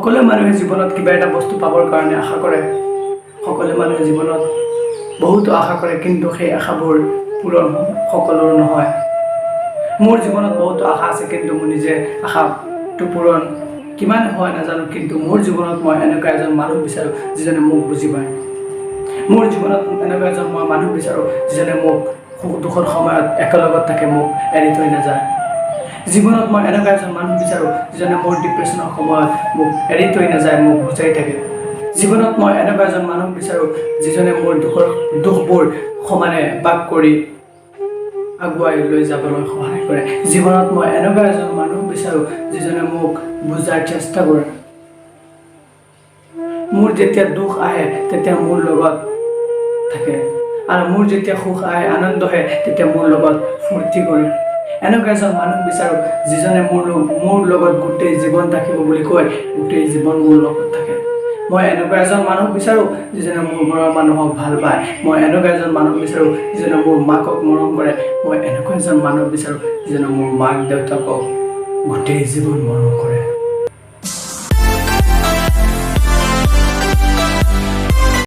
সকলো মানুহে জীৱনত কিবা এটা বস্তু পাবৰ কাৰণে আশা কৰে। সকলো মানুহে জীৱনত বহুতো আশা কৰে, কিন্তু সেই আশাবোৰ পূৰণ সকলোৰ নহয়। মোৰ জীৱনত বহুতো আশা আছে, কিন্তু মোৰ নিজে আশাটো পূৰণ কিমান হয় নাজানো, কিন্তু মোৰ জীৱনত মই এনেকুৱা এজন মানুহ বিচাৰোঁ যিজনে মোক বুজি পায়। মোৰ জীৱনত এনেকুৱা এজন মই মানুহ বিচাৰোঁ যিজনে মোক সুখ দুখৰ সময়ত একেলগত থাকে, মোক এৰি থৈ নাযায়। জীৱনত মই এনেকুৱা এজন মানুহ বিচাৰোঁ যিজনে মোৰ ডিপ্ৰেশ্যনৰ সময়ত মোক এৰি থৈ নাযায়, মোক বুজাই থাকে। জীৱনত মই এনেকুৱা এজন মানুহ বিচাৰোঁ যিজনে মোৰ দুখবোৰ সমানে ভাগ কৰি আগুৱাই লৈ যাবলৈ সহায় কৰে। জীৱনত মই এনেকুৱা এজন মানুহ বিচাৰোঁ যিজনে মোক বুজাৰ চেষ্টা কৰে। মোৰ যেতিয়া দুখ আহে তেতিয়া মোৰ লগত থাকে, আৰু মোৰ যেতিয়া সুখ আহে আনন্দ আহে তেতিয়া মোৰ লগত ফূৰ্তি কৰে। এনেকুৱা এজন মানুহ বিচাৰোঁ যিজনে মোৰ লগত গোটেই জীৱন থাকিব বুলি কয়, গোটেই জীৱন মোৰ লগত থাকে। মই এনেকুৱা এজন মানুহ বিচাৰোঁ যিজনে মোৰ ঘৰৰ মানুহক ভাল পায়। মই এনেকুৱা এজন মানুহ বিচাৰোঁ যিজনে মোৰ মাকক মৰম কৰে। মই এনেকুৱা এজন মানুহ বিচাৰোঁ যিজনে মোৰ মাক দেউতাকক গোটেই জীৱন মৰম কৰে।